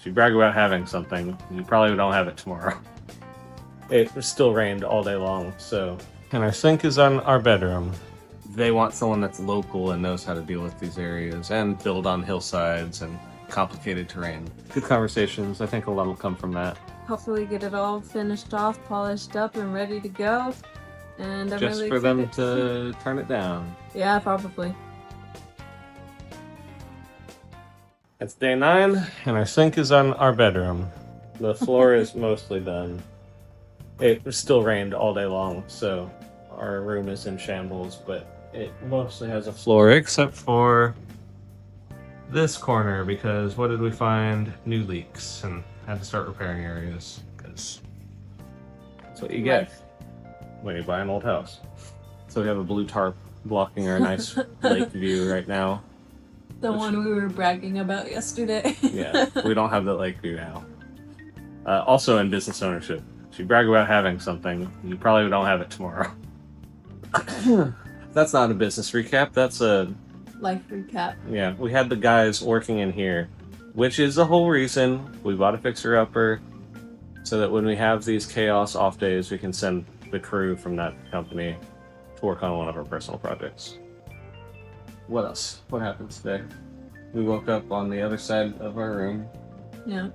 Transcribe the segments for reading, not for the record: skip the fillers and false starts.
If you brag about having something, you probably don't have it tomorrow. It still rained all day long, so. And our sink is on our bedroom. They want someone that's local and knows how to deal with these areas and build on hillsides and complicated terrain. Good conversations. I think a lot will come from that. Hopefully get it all finished off, polished up, and ready to go. And I'm just really for them excited. to turn it down. Yeah, probably. It's day 9, and our sink is on our bedroom. The floor is mostly done. It still rained all day long, so our room is in shambles, but it mostly has a floor, except for this corner, because what did we find? New leaks, and had to start repairing areas, because that's what you get when you buy an old house. So we have a blue tarp blocking our nice lake view right now. The one we were bragging about yesterday. Yeah, we don't have the lake view now. Also in business ownership, if you brag about having something, you probably don't have it tomorrow. That's not a business recap, that's a life recap. Yeah, we had the guys working in here, which is the whole reason we bought a fixer-upper, so that when we have these chaos off days, we can send the crew from that company to work on one of our personal projects. What else? What happened today? We woke up on the other side of our room. Yeah.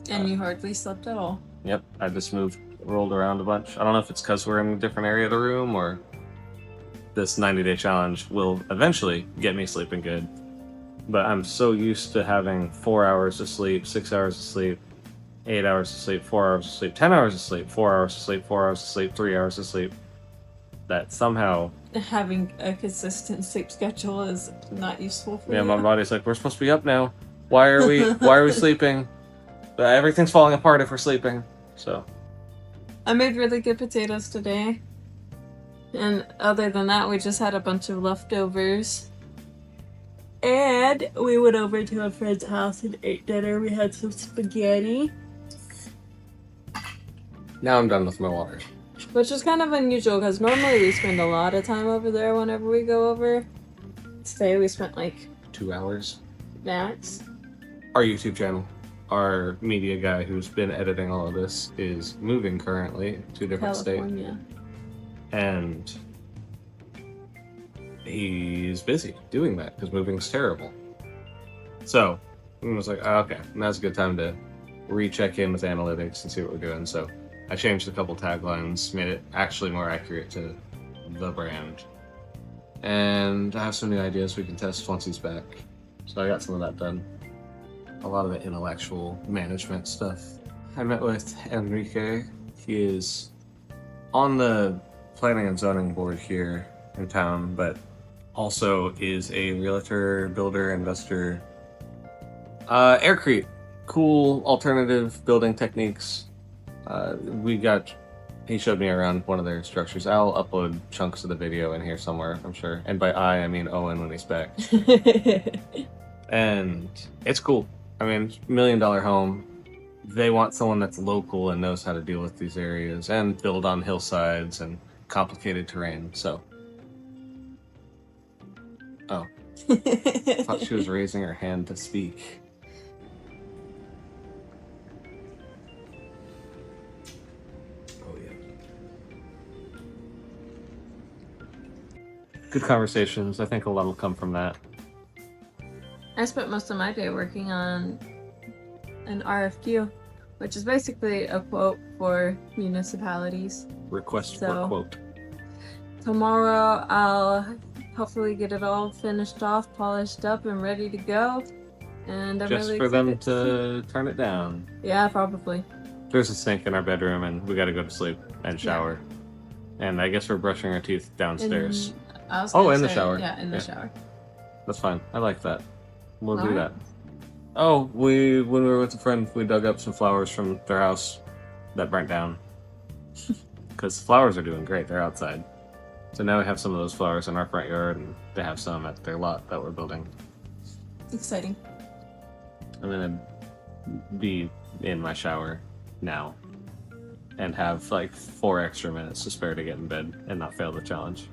And you hardly slept at all. Yep, I just rolled around a bunch. I don't know if it's because we're in a different area of the room, or this 90-day challenge will eventually get me sleeping good. But I'm so used to having 4 hours of sleep, 6 hours of sleep, 8 hours of sleep, 4 hours of sleep, 10 hours of sleep, 4 hours of sleep, 4 hours of sleep, 3 hours of sleep, that somehow having a consistent sleep schedule is not useful for you. Yeah, my body's like, we're supposed to be up now. Why are we sleeping? Everything's falling apart if we're sleeping. So I made really good potatoes today. And other than that, we just had a bunch of leftovers. And we went over to a friend's house and ate dinner. We had some spaghetti. now I'm done with my water. Which is kind of unusual because normally we spend a lot of time over there whenever we go over. Today we spent like 2 hours. max. Our YouTube channel, our media guy who's been editing all of this, is moving currently to a different California. state. And he's busy doing that because moving's terrible. So I was like, oh, okay, now's a good time to recheck in with analytics and see what we're doing. So I changed a couple taglines, made it actually more accurate to the brand. And I have some new ideas we can test once he's back. So I got some of that done. A lot of the intellectual management stuff. I met with Enrique. He is on the planning and zoning board here in town, but also is a realtor, builder, investor. Aircrete, cool alternative building techniques. He showed me around one of their structures. I'll upload chunks of the video in here somewhere, I'm sure. And by I mean Owen when he's back. And it's cool. I mean, $1 million home. They want someone that's local and knows how to deal with these areas and build on hillsides and complicated terrain, so. Oh. I thought she was raising her hand to speak. Oh, yeah. Good conversations. I think a lot will come from that. I spent most of my day working on an RFQ, which is basically a quote for municipalities. Request for quote. Tomorrow I'll hopefully get it all finished off, polished up, and ready to go. And I'm just really for excited. them to turn it down. Yeah, probably. There's a sink in our bedroom, and we got to go to sleep and shower. Yeah. And I guess we're brushing our teeth downstairs. In the shower. Yeah, in the shower. That's fine. I like that. We'll do that. Oh, when we were with a friend, we dug up some flowers from their house that burnt down. Because flowers are doing great. They're outside. So now we have some of those flowers in our front yard, and they have some at their lot that we're building. Exciting. I'm going to be in my shower now and have like 4 extra minutes to spare to get in bed and not fail the challenge.